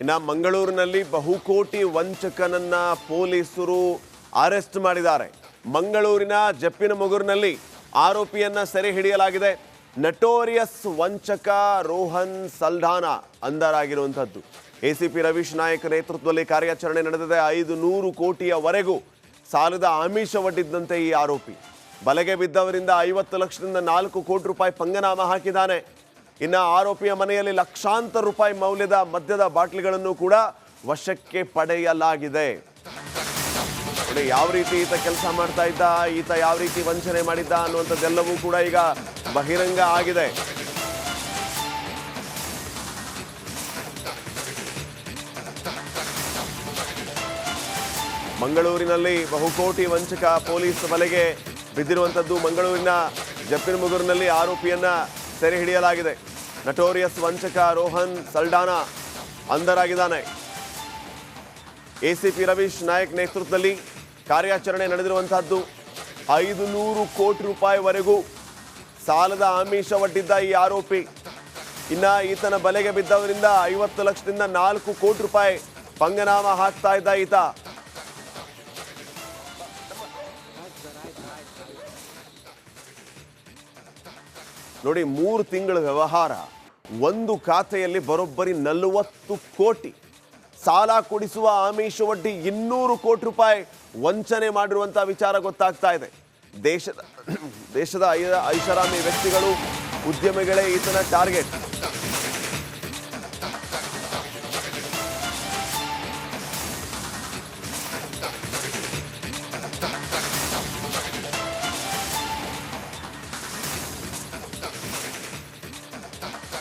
ಇನ್ನು ಮಂಗಳೂರಿನಲ್ಲಿ ಬಹುಕೋಟಿ ವಂಚಕನನ್ನ ಪೊಲೀಸರು ಅರೆಸ್ಟ್ ಮಾಡಿದ್ದಾರೆ. ಮಂಗಳೂರಿನ ಜಪ್ಪಿನಮೊಗರಿನಲ್ಲಿ ಆರೋಪಿಯನ್ನ ಸೆರೆ ಹಿಡಿಯಲಾಗಿದೆ. ನಟೋರಿಯಸ್ ವಂಚಕ ರೋಹನ್ ಸಲ್ಡಾನಾ ಅಂಧರಾಗಿರುವಂಥದ್ದು. ಎಸಿಪಿ ರವೀಶ್ ನಾಯಕ್ ನೇತೃತ್ವದಲ್ಲಿ ಕಾರ್ಯಾಚರಣೆ ನಡೆದಿದೆ. 500 ಕೋಟಿಯವರೆಗೂ ಸಾಲದ ಆಮಿಷ ಒಡ್ಡಿದ್ದಂತೆ ಈ ಆರೋಪಿ ಬಲೆಗೆ ಬಿದ್ದವರಿಂದ 50 ಲಕ್ಷದಿಂದ 4 ಕೋಟಿ ರೂಪಾಯಿ ಪಂಗನಾಮ ಹಾಕಿದ್ದಾನೆ. ಇನ್ನು ಆರೋಪಿಯ ಮನೆಯಲ್ಲಿ ಲಕ್ಷಾಂತರ ರೂಪಾಯಿ ಮೌಲ್ಯದ ಮದ್ಯದ ಬಾಟ್ಲಿಗಳನ್ನು ಕೂಡ ವಶಕ್ಕೆ ಪಡೆಯಲಾಗಿದೆ. ಯಾವ ರೀತಿ ಈತ ಕೆಲಸ ಮಾಡ್ತಾ ಇದ್ದ, ಈತ ಯಾವ ರೀತಿ ವಂಚನೆ ಮಾಡಿದ್ದ ಅನ್ನುವಂಥದ್ದೆಲ್ಲವೂ ಕೂಡ ಈಗ ಬಹಿರಂಗ ಆಗಿದೆ. ಮಂಗಳೂರಿನಲ್ಲಿ ಬಹುಕೋಟಿ ವಂಚಕ ಪೊಲೀಸ್ ಬಲೆಗೆ ಬಿದ್ದಿರುವಂಥದ್ದು. ಮಂಗಳೂರಿನ ಜಪ್ಪಿನಮೊಗರಿನಲ್ಲಿ ಆರೋಪಿಯನ್ನ ಸೆರೆ ಹಿಡಿಯಲಾಗಿದೆ. ನಟೋರಿಯಸ್ ವಂಚಕ ರೋಹನ್ ಸಲ್ಡಾನಾ ಅಂಧರಾಗಿದ್ದಾನೆ. ಎಸಿಪಿ ರವೀಶ್ ನಾಯಕ್ ನೇತೃತ್ವದಲ್ಲಿ ಕಾರ್ಯಾಚರಣೆ ನಡೆದಿರುವಂತಹದ್ದು. 500 ಕೋಟಿ ರೂಪಾಯಿವರೆಗೂ ಸಾಲದ ಆಮಿಷ ಒಡ್ಡಿದ್ದ ಈ ಆರೋಪಿ. ಇನ್ನ ಈತನ ಬಲೆಗೆ ಬಿದ್ದವರಿಂದ 50 ಲಕ್ಷದಿಂದ 4 ಕೋಟಿ ರೂಪಾಯಿ ಪಂಗನಾಮ ಹಾಕ್ತಾ ಇದ್ದ ಈತ. ನೋಡಿ, 3 ತಿಂಗಳ ವ್ಯವಹಾರ, ಒಂದು ಖಾತೆಯಲ್ಲಿ ಬರೋಬ್ಬರಿ 40 ಕೋಟಿ ಸಾಲ ಕೊಡಿಸುವ ಆಮಿಷ ಒಡ್ಡಿ 200 ಕೋಟಿ ರೂಪಾಯಿ ವಂಚನೆ ಮಾಡಿರುವಂತಹ ವಿಚಾರ ಗೊತ್ತಾಗ್ತಾ ಇದೆ. ದೇಶದ ಐಷಾರಾಮಿ ವ್ಯಕ್ತಿಗಳು, ಉದ್ಯಮಿಗಳೇ ಈತನ ಟಾರ್ಗೆಟ್.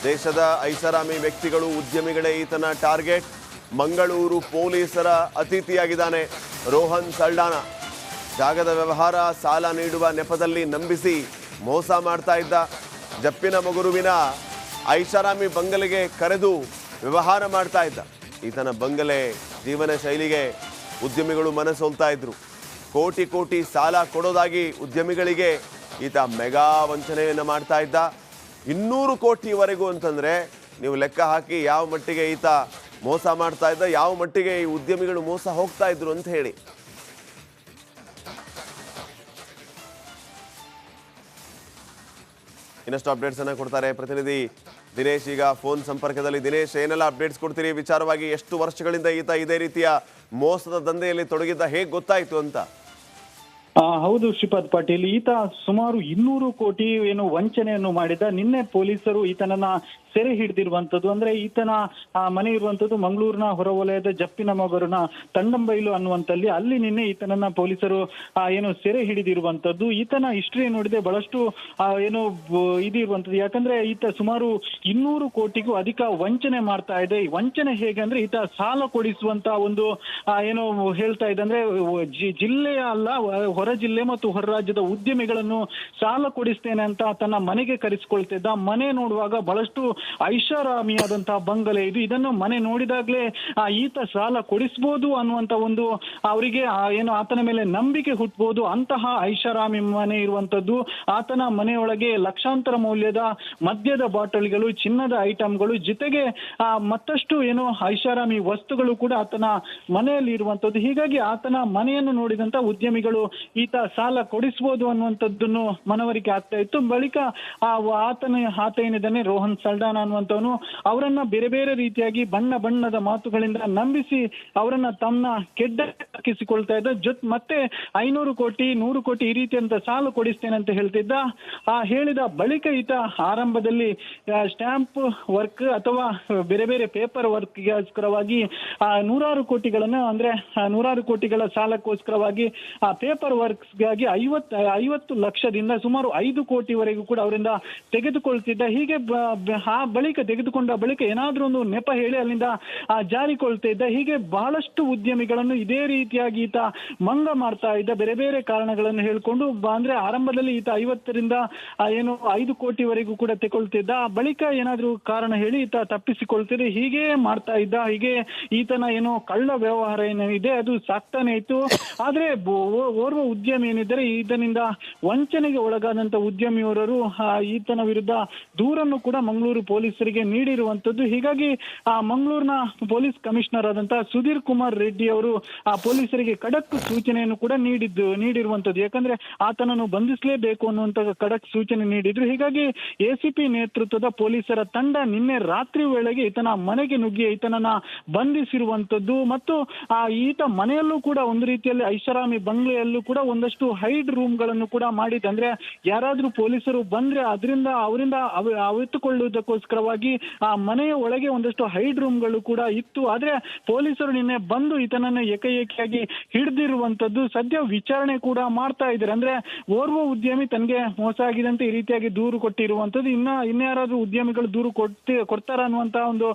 ದೇಶದ ಐಷಾರಾಮಿ ವ್ಯಕ್ತಿಗಳು, ಉದ್ಯಮಿಗಳೇ ಈತನ ಟಾರ್ಗೆಟ್. ಮಂಗಳೂರು ಪೊಲೀಸರ ಅತಿಥಿಯಾಗಿದ್ದಾನೆ ರೋಹನ್ ಸಲ್ಡಾನಾ. ಜಾಗದ ವ್ಯವಹಾರ, ಸಾಲ ನೀಡುವ ನೆಪದಲ್ಲಿ ನಂಬಿಸಿ ಮೋಸ ಮಾಡ್ತಾ ಇದ್ದ. ಜಪ್ಪಿನಮೊಗರುವಿನ ಐಷಾರಾಮಿ ಬಂಗಲೆಗೆ ಕರೆದು ವ್ಯವಹಾರ ಮಾಡ್ತಾ ಇದ್ದ. ಈತನ ಬಂಗಲೆ, ಜೀವನ ಶೈಲಿಗೆ ಉದ್ಯಮಿಗಳು ಮನಸೋಲ್ತಾ ಇದ್ರು. ಕೋಟಿ ಕೋಟಿ ಸಾಲ ಕೊಡೋದಾಗಿ ಉದ್ಯಮಿಗಳಿಗೆ ಈತ ಮೆಗಾ ವಂಚನೆಯನ್ನು ಮಾಡ್ತಾ ಇದ್ದ. 200 ಕೋಟಿವರೆಗೂ ಅಂತಂದ್ರೆ ನೀವು ಲೆಕ್ಕ ಹಾಕಿ ಯಾವ ಮಟ್ಟಿಗೆ ಈತ ಮೋಸ ಮಾಡ್ತಾ ಇದ್ದ, ಯಾವ ಮಟ್ಟಿಗೆ ಈ ಉದ್ಯಮಿಗಳು ಮೋಸ ಹೋಗ್ತಾ ಇದ್ರು ಅಂತ ಹೇಳಿ. ಇನ್ನಷ್ಟು ಅಪ್ಡೇಟ್ಸ್ ಅನ್ನ ಕೊಡ್ತಾರೆ ಪ್ರತಿನಿಧಿ ದಿನೇಶ್. ಈಗ ಫೋನ್ ಸಂಪರ್ಕದಲ್ಲಿ. ದಿನೇಶ್, ಏನೆಲ್ಲ ಅಪ್ಡೇಟ್ಸ್ ಕೊಡ್ತೀರಿ ವಿಚಾರವಾಗಿ? ಎಷ್ಟು ವರ್ಷಗಳಿಂದ ಈತ ಇದೇ ರೀತಿಯ ಮೋಸದ ದಂಧೆಯಲ್ಲಿ ತೊಡಗಿದ್ದ, ಹೇಗೆ ಗೊತ್ತಾಯ್ತು ಅಂತ? ಹೌದು ಶ್ರೀಪಾದ್ ಪಾಟೀಲ್, ಈತ ಸುಮಾರು 200 ಕೋಟಿ ಏನು ವಂಚನೆಯನ್ನು ಮಾಡಿದ. ನಿನ್ನೆ ಪೊಲೀಸರು ಈತನನ್ನ ಸೆರೆ ಹಿಡಿದಿರುವಂತದ್ದು. ಅಂದ್ರೆ ಈತನ ಮನೆ ಇರುವಂತದ್ದು ಮಂಗಳೂರಿನ ಹೊರವಲಯದ ಜಪ್ಪಿನಮೊಗರಿನ ತಂಡಂಬೈಲು ಅನ್ನುವಂತಲ್ಲಿ. ಅಲ್ಲಿ ನಿನ್ನೆ ಈತನನ್ನ ಪೊಲೀಸರು ಏನು ಸೆರೆ ಹಿಡಿದಿರುವಂತದ್ದು. ಈತನ ಹಿಸ್ಟ್ರಿ ನೋಡಿದೆ ಬಹಳಷ್ಟು ಏನು ಇದಿರುವಂತದ್ದು. ಯಾಕಂದ್ರೆ ಈತ ಸುಮಾರು 200 ಕೋಟಿಗೂ ಅಧಿಕ ವಂಚನೆ ಮಾಡ್ತಾ ಇದೆ. ಈ ವಂಚನೆ ಹೇಗೆ ಅಂದ್ರೆ, ಈತ ಸಾಲ ಕೊಡಿಸುವಂತ ಒಂದು ಏನು ಹೇಳ್ತಾ ಇದೆ ಅಂದ್ರೆ, ಜಿಲ್ಲೆಯ ಅಲ್ಲ, ಹೊರ ಜಿಲ್ಲೆ ಮತ್ತು ಹೊರ ರಾಜ್ಯದ ಉದ್ಯಮಿಗಳನ್ನು ಸಾಲ ಕೊಡಿಸ್ತೇನೆ ಅಂತ ತನ್ನ ಮನೆಗೆ ಕರೆಸಿಕೊಳ್ತಿದ್ದ. ಮನೆ ನೋಡುವಾಗ ಬಹಳಷ್ಟು ಐಷಾರಾಮಿಯಾದಂತಹ ಬಂಗಲೆ ಇದು. ಇದನ್ನು ಮನೆ ನೋಡಿದಾಗ್ಲೇ ಈತ ಸಾಲ ಕೊಡಿಸಬಹುದು ಅನ್ನುವಂತ ಒಂದು ಅವರಿಗೆ ಏನು ಆತನ ಮೇಲೆ ನಂಬಿಕೆ ಹುಟ್ಟಬಹುದು. ಅಂತಹ ಐಷಾರಾಮಿ ಮನೆ ಇರುವಂತದ್ದು. ಆತನ ಮನೆಯೊಳಗೆ ಲಕ್ಷಾಂತರ ಮೌಲ್ಯದ ಮದ್ಯದ ಬಾಟಲ್ಗಳು, ಚಿನ್ನದ ಐಟಮ್ಗಳು, ಜೊತೆಗೆ ಮತ್ತಷ್ಟು ಏನು ಐಷಾರಾಮಿ ವಸ್ತುಗಳು ಕೂಡ ಆತನ ಮನೆಯಲ್ಲಿ ಇರುವಂತದ್ದು. ಹೀಗಾಗಿ ಆತನ ಮನೆಯನ್ನು ನೋಡಿದಂತ ಉದ್ಯಮಿಗಳು ಈತ ಸಾಲ ಕೊಡಿಸಬಹುದು ಅನ್ನುವಂಥದ್ದನ್ನು ಮನವರಿಕೆ ಆಗ್ತಾ ಇತ್ತು. ಬಳಿಕ ಆತ ಏನಿದ್ದಾನೆ ರೋಹನ್ ಸಲ್ಡಾನಾ ಅನ್ನುವಂಥವನು ಅವರನ್ನ ಬೇರೆ ಬೇರೆ ರೀತಿಯಾಗಿ ಬಣ್ಣದ ಮಾತುಗಳಿಂದ ನಂಬಿಸಿ ಅವರನ್ನ ತಮ್ಮ ಕೆಡ್ಡಕ್ಕಿಸಿಕೊಳ್ತಾ ಇದ್ದ. ಮತ್ತೆ 500 ಕೋಟಿ 100 ಕೋಟಿ ಈ ರೀತಿಯಂತ ಸಾಲ ಕೊಡಿಸ್ತೇನೆ ಅಂತ ಹೇಳ್ತಿದ್ದ. ಹೇಳಿದ ಬಳಿಕ ಈತ ಆರಂಭದಲ್ಲಿ ಸ್ಟ್ಯಾಂಪ್ ವರ್ಕ್ ಅಥವಾ ಬೇರೆ ಬೇರೆ ಪೇಪರ್ ವರ್ಕ್ಗೋಸ್ಕರವಾಗಿ 100 ಕೋಟಿಗಳನ್ನ, ಅಂದ್ರೆ 100 ಕೋಟಿಗಳ ಸಾಲಕ್ಕೋಸ್ಕರವಾಗಿ ಪೇಪರ್ ವರ್ಕ್ಸ್ಗಾಗಿ 50 ಲಕ್ಷದಿಂದ ಸುಮಾರು 5 ಕೋಟಿವರೆಗೂ ಕೂಡ ಅವರಿಂದ ತೆಗೆದುಕೊಳ್ತಿದ್ದ. ಹೀಗೆ ಬಳಿಕ ತೆಗೆದುಕೊಂಡ ಬಳಿಕ ಏನಾದ್ರೂ ಒಂದು ನೆಪ ಹೇಳಿ ಅಲ್ಲಿಂದ ಜಾರಿಕೊಳ್ತಾ ಇದ್ದ. ಹೀಗೆ ಬಹಳಷ್ಟು ಉದ್ಯಮಿಗಳನ್ನು ಇದೇ ರೀತಿಯಾಗಿ ಈತ ಮಂಗ ಮಾಡ್ತಾ ಇದ್ದ. ಬೇರೆ ಬೇರೆ ಕಾರಣಗಳನ್ನು ಹೇಳ್ಕೊಂಡು, ಅಂದ್ರೆ ಆರಂಭದಲ್ಲಿ ಈತ 50ರಿಂದ ಏನು 5 ಕೋಟಿವರೆಗೂ ಕೂಡ ತೆಗೊಳ್ತಿದ್ದ. ಬಳಿಕ ಏನಾದ್ರೂ ಕಾರಣ ಹೇಳಿ ಈತ ತಪ್ಪಿಸಿಕೊಳ್ತಿದ್ದ. ಹೀಗೆ ಮಾಡ್ತಾ ಇದ್ದ. ಹೀಗೆ ಈತನ ಏನು ಕಳ್ಳ ವ್ಯವಹಾರ ಏನಿದೆ ಅದು ಸಾಕ್ತಾನೆ ಇತ್ತು. ಆದ್ರೆ ಓರ್ವ ಉದ್ಯಮಿ ಏನಿದ್ದಾರೆ, ಈತನಿಂದ ವಂಚನೆಗೆ ಒಳಗಾದಂತ ಉದ್ಯಮಿಯವರರು ಈತನ ವಿರುದ್ಧ ದೂರನ್ನು ಕೂಡ ಮಂಗಳೂರು ಪೊಲೀಸರಿಗೆ ನೀಡಿರುವಂತದ್ದು. ಹೀಗಾಗಿ ಮಂಗಳೂರಿನ ಪೊಲೀಸ್ ಕಮಿಷನರ್ ಆದಂತಹ ಸುಧೀರ್ ಕುಮಾರ್ ರೆಡ್ಡಿ ಅವರು ಪೊಲೀಸರಿಗೆ ಖಡಕ್ ಸೂಚನೆಯನ್ನು ಕೂಡ ನೀಡಿರುವಂತದ್ದು. ಯಾಕಂದ್ರೆ ಆತನನ್ನು ಬಂಧಿಸಲೇಬೇಕು ಅನ್ನುವಂತ ಖಡಕ್ ಸೂಚನೆ ನೀಡಿದ್ರು. ಹೀಗಾಗಿ ಎಸಿಪಿ ನೇತೃತ್ವದ ಪೊಲೀಸರ ತಂಡ ನಿನ್ನೆ ರಾತ್ರಿ ವೇಳೆಗೆ ಈತನ ಮನೆಗೆ ನುಗ್ಗಿ ಈತನನ್ನ ಬಂಧಿಸಿರುವಂತದ್ದು. ಮತ್ತು ಈತ ಮನೆಯಲ್ಲೂ ಕೂಡ ಒಂದು ರೀತಿಯಲ್ಲಿ ಐಷಾರಾಮಿ ಬಂಗ್ಲೆಯಲ್ಲೂ ಕೂಡ ಒಂದಷ್ಟು ಹೈಡ್ ರೂಮ್ ಗಳನ್ನು ಕೂಡ ಮಾಡಿದೆ. ಅಂದ್ರೆ ಯಾರಾದ್ರೂ ಪೊಲೀಸರು ಬಂದ್ರೆ ಅವರಿಂದ ಅವಿತುಕೊಳ್ಳುವುದಕ್ಕೋಸ್ಕರವಾಗಿ ಆ ಮನೆಯ ಒಳಗೆ ಒಂದಷ್ಟು ಹೈಡ್ ರೂಮ್ಗಳು ಕೂಡ ಇತ್ತು. ಆದ್ರೆ ಪೊಲೀಸರು ನಿನ್ನೆ ಬಂದು ಈತನನ್ನು ಏಕಾಏಕಿಯಾಗಿ ಹಿಡಿದಿರುವಂತದ್ದು. ಸದ್ಯ ವಿಚಾರಣೆ ಕೂಡ ಮಾಡ್ತಾ ಇದ್ದಾರೆ. ಅಂದ್ರೆ ಓರ್ವ ಉದ್ಯಮಿ ತನಗೆ ಮೋಸ ಆಗಿದೆ ಅಂತ ಈ ರೀತಿಯಾಗಿ ದೂರು ಕೊಟ್ಟಿರುವಂತದ್ದು. ಇನ್ಯಾರಾದ್ರೂ ಉದ್ಯಮಿಗಳು ದೂರು ಕೊಡ್ತಾರ ಅನ್ನುವಂತಹ ಒಂದು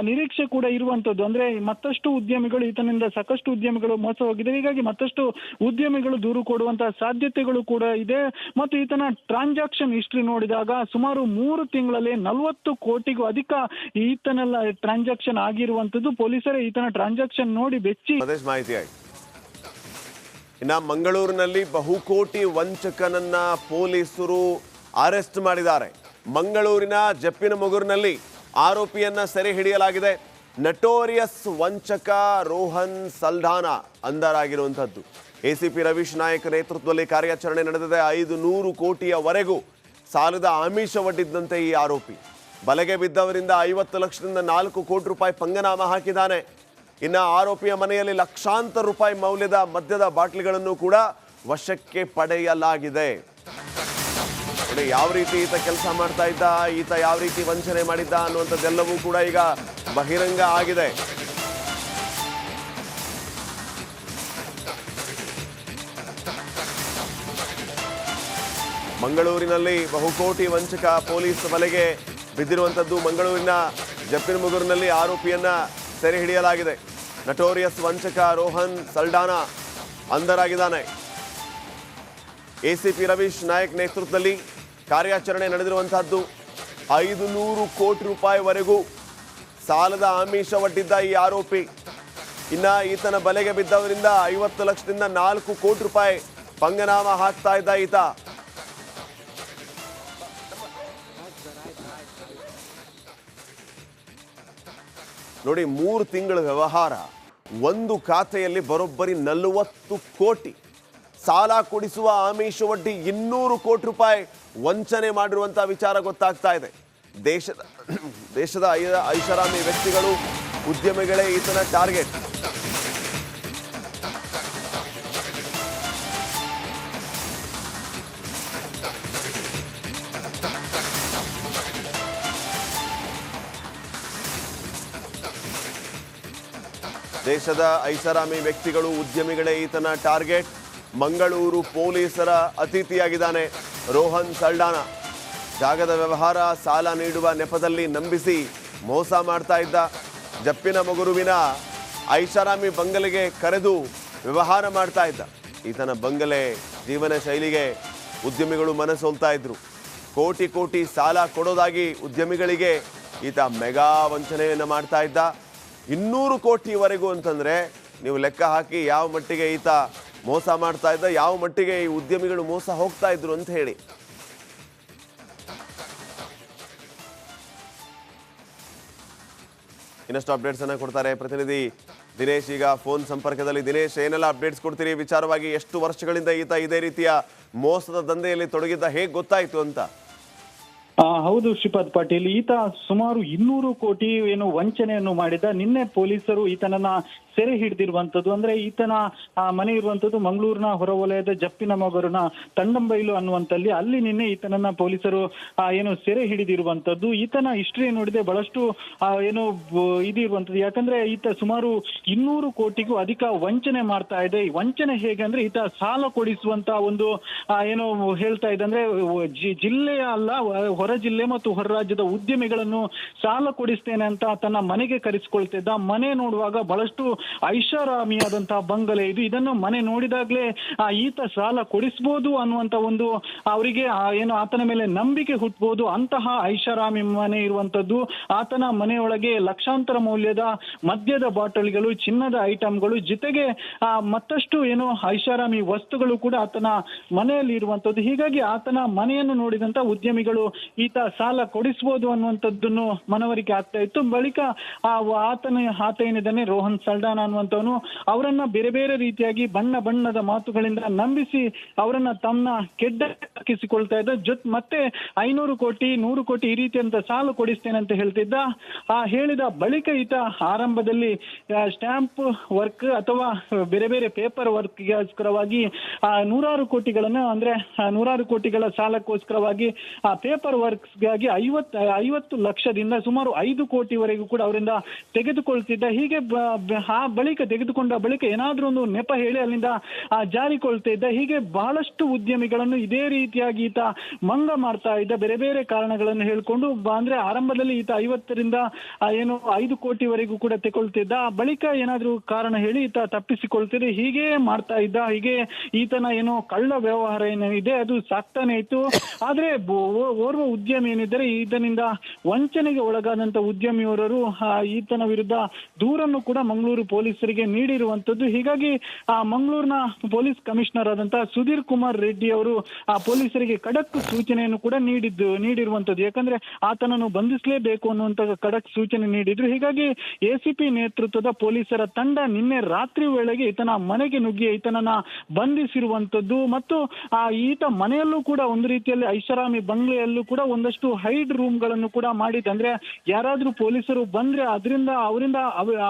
ನಿರೀಕ್ಷೆ ಕೂಡ ಇರುವಂತದ್ದು. ಅಂದ್ರೆ ಮತ್ತಷ್ಟು ಉದ್ಯಮಿಗಳು ಈತನಿಂದ ಸಾಕಷ್ಟು ಉದ್ಯಮಿಗಳು ಮೋಸ ಹೋಗಿದೆ. ಹೀಗಾಗಿ ಮತ್ತಷ್ಟು ಉದ್ಯಮಿಗಳು ದೂರು ಕೊಡುವಂತಹ ಸಾಧ್ಯತೆಗಳು ಕೂಡ ಇದೆ. ಮತ್ತು ಈತನ ಟ್ರಾನ್ಸಾಕ್ಷನ್ ಹಿಸ್ಟ್ರಿ ನೋಡಿದಾಗ ಸುಮಾರು 3 ತಿಂಗಳಲ್ಲಿ 40 ಕೋಟಿಗೂ ಅಧಿಕ ಈತನೆಲ್ಲ ಟ್ರಾನ್ಸಾಕ್ಷನ್ ಆಗಿರುವಂತದ್ದು. ಪೊಲೀಸರೇ ಈತನ ಟ್ರಾನ್ಸಾಕ್ಷನ್ ನೋಡಿ ಬೆಚ್ಚಿ ಮಾಹಿತಿ ಆಯ್ತು. ಇನ್ನ ಮಂಗಳೂರಿನಲ್ಲಿ ಬಹುಕೋಟಿ ವಂಚಕನನ್ನ ಪೊಲೀಸರು ಅರೆಸ್ಟ್ ಮಾಡಿದ್ದಾರೆ. ಮಂಗಳೂರಿನ ಜಪ್ಪಿನಮೊಗರಿನಲ್ಲಿ ಆರೋಪಿಯನ್ನ ಸೆರೆ ಹಿಡಿಯಲಾಗಿದೆ. ನಟೋರಿಯಸ್ ವಂಚಕ ರೋಹನ್ ಸಲ್ಡಾನಾ ಅಂಧರಾಗಿರುವಂತದ್ದು. ಎಸಿಪಿ ರವೀಶ್ ನಾಯಕ್ ನೇತೃತ್ವದಲ್ಲಿ ಕಾರ್ಯಾಚರಣೆ ನಡೆದಿದೆ. 500 ಕೋಟಿಯವರೆಗೂ ಸಾಲದ ಆಮಿಷ ಒಡ್ಡಿದ್ದಂತೆ ಈ ಆರೋಪಿ ಬಲೆಗೆ ಬಿದ್ದವರಿಂದ 50 ಲಕ್ಷದಿಂದ 4 ಕೋಟಿ ರೂಪಾಯಿ ಪಂಗನಾಮ ಹಾಕಿದ್ದಾನೆ. ಇನ್ನು ಆರೋಪಿಯ ಮನೆಯಲ್ಲಿ ಲಕ್ಷಾಂತರ ರೂಪಾಯಿ ಮೌಲ್ಯದ ಮದ್ಯದ ಬಾಟ್ಲಿಗಳನ್ನು ಕೂಡ ವಶಕ್ಕೆ ಪಡೆಯಲಾಗಿದೆ. ಯಾವ ರೀತಿ ಈತ ಕೆಲಸ ಮಾಡ್ತಾ ಇದ್ದ, ಈತ ಯಾವ ರೀತಿ ವಂಚನೆ ಮಾಡಿದ್ದ ಅನ್ನುವಂಥದ್ದೆಲ್ಲವೂ ಕೂಡ ಈಗ ಬಹಿರಂಗ ಆಗಿದೆ. ಮಂಗಳೂರಿನಲ್ಲಿ ಬಹುಕೋಟಿ ವಂಚಕ ಪೊಲೀಸ್ ಬಲೆಗೆ ಬಿದ್ದಿರುವಂಥದ್ದು. ಮಂಗಳೂರಿನ ಜಪ್ಪಿನಮೊಗರಿನಲ್ಲಿ ಆರೋಪಿಯನ್ನ ಸೆರೆ ಹಿಡಿಯಲಾಗಿದೆ. ನಟೋರಿಯಸ್ ವಂಚಕ ರೋಹನ್ ಸಲ್ಡಾನಾ ಅಂಧರಾಗಿದ್ದಾನೆ. ಎಸಿಪಿ ರವೀಶ್ ನಾಯಕ್ ನೇತೃತ್ವದಲ್ಲಿ ಕಾರ್ಯಾಚರಣೆ ನಡೆದಿರುವಂತಹದ್ದು. 500 ಕೋಟಿ ರೂಪಾಯಿವರೆಗೂ ಸಾಲದ ಆಮಿಷ ಒಡ್ಡಿದ್ದ ಈ ಆರೋಪಿ ಇನ್ನ ಈತನ ಬಲೆಗೆ ಬಿದ್ದವರಿಂದ 50 ಲಕ್ಷದಿಂದ 4 ಕೋಟಿ ರೂಪಾಯಿ ಪಂಗನಾಮ ಹಾಕ್ತಾ ಇದ್ದ ಈತ. ನೋಡಿ, 3 ತಿಂಗಳ ವ್ಯವಹಾರ, ಒಂದು ಖಾತೆಯಲ್ಲಿ ಬರೋಬ್ಬರಿ 40 ಕೋಟಿ ಸಾಲ ಕೊಡಿಸುವ ಆಮಿಷ ಒಡ್ಡಿ 200 ಕೋಟಿ ರೂಪಾಯಿ ವಂಚನೆ ಮಾಡಿರುವಂತಹ ವಿಚಾರ ಗೊತ್ತಾಗ್ತಾ ಇದೆ. ದೇಶದ ಐಷಾರಾಮಿ ವ್ಯಕ್ತಿಗಳು, ಉದ್ಯಮಿಗಳೇ ಈತನ ಟಾರ್ಗೆಟ್. ದೇಶದ ಐಷಾರಾಮಿ ವ್ಯಕ್ತಿಗಳು, ಉದ್ಯಮಿಗಳೇ ಈತನ ಟಾರ್ಗೆಟ್. ಮಂಗಳೂರು ಪೊಲೀಸರ ಅತಿಥಿಯಾಗಿದ್ದಾನೆ ರೋಹನ್ ಸಲ್ಡಾನಾ. ಜಾಗದ ವ್ಯವಹಾರ, ಸಾಲ ನೀಡುವ ನೆಪದಲ್ಲಿ ನಂಬಿಸಿ ಮೋಸ ಮಾಡ್ತಾ ಇದ್ದ. ಜಪ್ಪಿನಮೊಗರುವಿನ ಐಷಾರಾಮಿ ಬಂಗಲೆಗೆ ಕರೆದು ವ್ಯವಹಾರ ಮಾಡ್ತಾ ಇದ್ದ. ಈತನ ಬಂಗಲೆ, ಜೀವನ ಶೈಲಿಗೆ ಉದ್ಯಮಿಗಳು ಮನಸೋಲ್ತಾ ಇದ್ರು. ಕೋಟಿ ಕೋಟಿ ಸಾಲ ಕೊಡೋದಾಗಿ ಉದ್ಯಮಿಗಳಿಗೆ ಈತ ಮೆಗಾ ವಂಚನೆಯನ್ನು ಮಾಡ್ತಾ ಇದ್ದ. 200 ಕೋಟಿವರೆಗೂ ಅಂತಂದ್ರೆ ನೀವು ಲೆಕ್ಕ ಹಾಕಿ ಯಾವ ಮಟ್ಟಿಗೆ ಈತ ಮೋಸ ಮಾಡ್ತಾ ಇದ್ದ, ಯಾವ ಮಟ್ಟಿಗೆ ಈ ಉದ್ಯಮಿಗಳು ಮೋಸ ಹೋಗ್ತಾ ಇದ್ರು ಅಂತ ಹೇಳಿ. ಇನ್ನಷ್ಟು ಅಪ್ಡೇಟ್ಸ್ ಅನ್ನ ಕೊಡ್ತಾರೆ ಪ್ರತಿನಿಧಿ ದಿನೇಶ್. ಈಗ ಫೋನ್ ಸಂಪರ್ಕದಲ್ಲಿ. ದಿನೇಶ್, ಏನೆಲ್ಲ ಅಪ್ಡೇಟ್ಸ್ ಕೊಡ್ತೀರಿ ವಿಚಾರವಾಗಿ? ಎಷ್ಟು ವರ್ಷಗಳಿಂದ ಈತ ಇದೇ ರೀತಿಯ ಮೋಸದ ದಂಧೆಯಲ್ಲಿ ತೊಡಗಿದ್ದ, ಹೇಗೆ ಗೊತ್ತಾಯ್ತು ಅಂತ? ಹೌದು ಶ್ರೀಪಾದ್ ಪಾಟೀಲ್, ಈತ ಸುಮಾರು 200 ಕೋಟಿ ವಂಚನೆಯನ್ನು ಮಾಡಿದ. ನಿನ್ನೆ ಪೊಲೀಸರು ಈತನನ್ನ ಸೆರೆ ಹಿಡಿದಿರುವಂತದ್ದು. ಅಂದ್ರೆ ಈತನ ಮನೆ ಇರುವಂತದ್ದು ಮಂಗಳೂರಿನ ಹೊರವಲಯದ ಜಪ್ಪಿನಮೊಗರಿನ ತಂಡಂಬೈಲು ಅನ್ನುವಂತಲ್ಲಿ. ಅಲ್ಲಿ ನಿನ್ನೆ ಈತನನ್ನ ಪೊಲೀಸರು ಸೆರೆ ಹಿಡಿದಿರುವಂತದ್ದು. ಈತನ ಹಿಸ್ಟ್ರಿ ನೋಡಿದೆ ಬಹಳಷ್ಟು ಇದಿರುವಂತದ್ದು. ಯಾಕಂದ್ರೆ ಈತ ಸುಮಾರು 200 ಕೋಟಿಗೂ ಅಧಿಕ ವಂಚನೆ ಮಾಡ್ತಾ ಇದೆ. ಈ ವಂಚನೆ ಹೇಗೆ ಅಂದ್ರೆ, ಈತ ಸಾಲ ಕೊಡಿಸುವಂತ ಒಂದು ಹೇಳ್ತಾ ಇದೆ. ಅಂದ್ರೆ ಜಿಲ್ಲೆಯ ಅಲ್ಲ, ಹೊರ ಜಿಲ್ಲೆ ಮತ್ತು ಹೊರ ರಾಜ್ಯದ ಉದ್ಯಮಿಗಳನ್ನು ಸಾಲ ಕೊಡಿಸ್ತೇನೆ ಅಂತ ತನ್ನ ಮನೆಗೆ ಕರೆಸಿಕೊಳ್ತಿದ್ದ. ಮನೆ ನೋಡುವಾಗ ಬಹಳಷ್ಟು ಐಷಾರಾಮಿಯಾದಂತಹ ಬಂಗಲೆ ಇದು. ಇದನ್ನು ಮನೆ ನೋಡಿದಾಗ್ಲೇ ಈತ ಸಾಲ ಕೊಡಿಸಬಹುದು ಅನ್ನುವಂತ ಒಂದು ಅವರಿಗೆ ಆತನ ಮೇಲೆ ನಂಬಿಕೆ ಹುಟ್ಟಬಹುದು. ಅಂತಹ ಐಷಾರಾಮಿ ಮನೆ ಇರುವಂತದ್ದು. ಆತನ ಮನೆಯೊಳಗೆ ಲಕ್ಷಾಂತರ ಮೌಲ್ಯದ ಮದ್ಯದ ಬಾಟಲ್ಗಳು, ಚಿನ್ನದ ಐಟಮ್ಗಳು, ಜೊತೆಗೆ ಮತ್ತಷ್ಟು ಐಷಾರಾಮಿ ವಸ್ತುಗಳು ಕೂಡ ಆತನ ಮನೆಯಲ್ಲಿ ಇರುವಂತದ್ದು. ಹೀಗಾಗಿ ಆತನ ಮನೆಯನ್ನು ನೋಡಿದಂತ ಉದ್ಯಮಿಗಳು ಈತ ಸಾಲ ಕೊಡಿಸ್ಬೋದು ಅನ್ನುವಂಥದ್ದನ್ನು ಮನವರಿಕೆ ಆಗ್ತಾ ಇತ್ತು. ಬಳಿಕ ಆತ ಏನಿದ್ದಾನೆ ರೋಹನ್ ಸಲ್ಡಾನಾ ಅನ್ನುವಂಥವನು ಅವರನ್ನ ಬೇರೆ ಬೇರೆ ರೀತಿಯಾಗಿ ಬಣ್ಣದ ಮಾತುಗಳಿಂದ ನಂಬಿಸಿ ಅವರನ್ನ ತಮ್ಮ ಕೆಡ್ಡಕ್ಕಿಸಿಕೊಳ್ತಾ ಇದ್ದ. ಮತ್ತೆ 500 ಕೋಟಿ 100 ಕೋಟಿ ಈ ರೀತಿಯಂತ ಸಾಲ ಕೊಡಿಸ್ತೇನೆ ಅಂತ ಹೇಳ್ತಿದ್ದ. ಹೇಳಿದ ಬಳಿಕ ಈತ ಆರಂಭದಲ್ಲಿ ಸ್ಟ್ಯಾಂಪ್ ವರ್ಕ್ ಅಥವಾ ಬೇರೆ ಬೇರೆ ಪೇಪರ್ ವರ್ಕ್ಗೋಸ್ಕರವಾಗಿ ನೂರಾರು ಕೋಟಿಗಳ ಸಾಲಕ್ಕೋಸ್ಕರವಾಗಿ ಆ ಪೇಪರ್ ವರ್ಕ್ಸ್ಗಾಗಿ 50 ಲಕ್ಷದಿಂದ ಸುಮಾರು 5 ಕೋಟಿವರೆಗೂ ಕೂಡ ಅವರಿಂದ ತೆಗೆದುಕೊಳ್ತಿದ್ದ. ಹೀಗೆ ಆ ಬಳಿಕ ತೆಗೆದುಕೊಂಡ ಬಳಿಕ ಏನಾದ್ರೂ ಒಂದು ನೆಪ ಹೇಳಿ ಅಲ್ಲಿಂದ ಜಾರಿಕೊಳ್ತಾ ಇದ್ದ. ಹೀಗೆ ಬಹಳಷ್ಟು ಉದ್ಯಮಿಗಳನ್ನು ಇದೇ ರೀತಿಯಾಗಿ ಈತ ಮಂಗ ಮಾಡ್ತಾ ಇದ್ದ, ಬೇರೆ ಬೇರೆ ಕಾರಣಗಳನ್ನು ಹೇಳ್ಕೊಂಡು. ಅಂದ್ರೆ ಆರಂಭದಲ್ಲಿ ಈತ 50ರಿಂದ 5 ಕೋಟಿವರೆಗೂ ಕೂಡ ತೆಗೊಳ್ತಿದ್ದ. ಬಳಿಕ ಏನಾದ್ರೂ ಕಾರಣ ಹೇಳಿ ಈತ ತಪ್ಪಿಸಿಕೊಳ್ತಿದ್ದ. ಹೀಗೆ ಮಾಡ್ತಾ ಇದ್ದ. ಹೀಗೆ ಈತನ ಕಳ್ಳ ವ್ಯವಹಾರ ಏನಿದೆ ಅದು ಸಾಕ್ತಾನೆ ಇತ್ತು. ಆದ್ರೆ ಓರ್ವ ಉದ್ಯಮಿ ಏನಿದ್ದಾರೆ, ಈತನಿಂದ ವಂಚನೆಗೆ ಒಳಗಾದಂತ ಉದ್ಯಮಿಯವರರು ಈತನ ವಿರುದ್ಧ ದೂರನ್ನು ಕೂಡ ಮಂಗಳೂರು ಪೊಲೀಸರಿಗೆ ನೀಡಿರುವಂತದ್ದು. ಹೀಗಾಗಿ ಮಂಗಳೂರಿನ ಪೊಲೀಸ್ ಕಮಿಷನರ್ ಆದಂತಹ ಸುಧೀರ್ ಕುಮಾರ್ ರೆಡ್ಡಿ ಅವರು ಪೊಲೀಸರಿಗೆ ಖಡಕ್ ಸೂಚನೆಯನ್ನು ಕೂಡ ನೀಡಿರುವಂತದ್ದು. ಯಾಕಂದ್ರೆ ಆತನನ್ನು ಬಂಧಿಸಲೇಬೇಕು ಅನ್ನುವಂತ ಖಡಕ್ ಸೂಚನೆ ನೀಡಿದ್ರು. ಹೀಗಾಗಿ ಎಸಿಪಿ ನೇತೃತ್ವದ ಪೊಲೀಸರ ತಂಡ ನಿನ್ನೆ ರಾತ್ರಿ ವೇಳೆಗೆ ಈತನ ಮನೆಗೆ ನುಗ್ಗಿ ಈತನನ್ನ ಬಂಧಿಸಿರುವಂತದ್ದು. ಮತ್ತು ಈತ ಮನೆಯಲ್ಲೂ ಕೂಡ ಒಂದು ರೀತಿಯಲ್ಲಿ ಐಷಾರಾಮಿ ಬಂಗ್ಲೆಯಲ್ಲೂ ಕೂಡ ಒಂದಷ್ಟು ಹೈಡ್ ರೂಮ್ ಗಳನ್ನು ಕೂಡ ಮಾಡಿದೆ. ಅಂದ್ರೆ ಯಾರಾದ್ರೂ ಪೊಲೀಸರು ಬಂದ್ರೆ ಅವರಿಂದ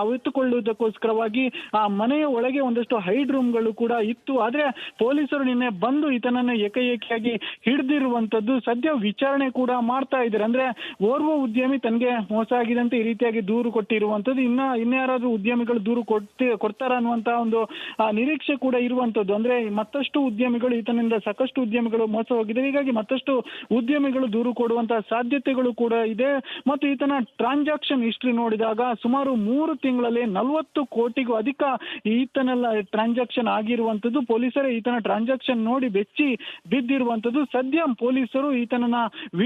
ಅವಿತುಕೊಳ್ಳುವುದಕ್ಕೋಸ್ಕರವಾಗಿ ಆ ಮನೆಯ ಒಳಗೆ ಒಂದಷ್ಟು ಹೈಡ್ ರೂಮ್ಗಳು ಕೂಡ ಇತ್ತು. ಆದ್ರೆ ಪೊಲೀಸರು ನಿನ್ನೆ ಬಂದು ಈತನನ್ನ ಏಕಾಏಕಿಯಾಗಿ ಹಿಡಿದಿರುವಂತದ್ದು. ಸದ್ಯ ವಿಚಾರಣೆ ಕೂಡ ಮಾಡ್ತಾ ಇದ್ದಾರೆ. ಅಂದ್ರೆ ಓರ್ವ ಉದ್ಯಮಿ ತನಗೆ ಮೋಸ ಆಗಿದೆ ಅಂತ ಈ ರೀತಿಯಾಗಿ ದೂರು ಕೊಟ್ಟಿರುವಂತದ್ದು. ಇನ್ಯಾರಾದ್ರೂ ಉದ್ಯಮಿಗಳು ದೂರು ಕೊಡ್ತಾರ ಅನ್ನುವಂತಹ ಒಂದು ನಿರೀಕ್ಷೆ ಕೂಡ ಇರುವಂತದ್ದು. ಅಂದ್ರೆ ಮತ್ತಷ್ಟು ಉದ್ಯಮಿಗಳು ಈತನಿಂದ ಸಾಕಷ್ಟು ಉದ್ಯಮಿಗಳು ಮೋಸ ಹೋಗಿದೆ. ಹೀಗಾಗಿ ಮತ್ತಷ್ಟು ಉದ್ಯಮಿಗಳು ದೂರು ಕೊಡುವಂತಹ ಸಾಧ್ಯತೆಗಳು ಕೂಡ ಇದೆ. ಮತ್ತು ಈತನ ಟ್ರಾನ್ಸಾಕ್ಷನ್ ಹಿಸ್ಟ್ರಿ ನೋಡಿದಾಗ ಸುಮಾರು 3 ತಿಂಗಳಲ್ಲಿ 40 ಕೋಟಿಗೂ ಅಧಿಕ ಈತನೆಲ್ಲ ಟ್ರಾನ್ಸಾಕ್ಷನ್ ಆಗಿರುವಂತದ್ದು. ಪೊಲೀಸರೇ ಈತನ ಟ್ರಾನ್ಸಾಕ್ಷನ್ ನೋಡಿ ಬೆಚ್ಚಿ ಬಿದ್ದಿರುವಂತದ್ದು. ಸದ್ಯ ಪೊಲೀಸರು ಈತನನ್ನ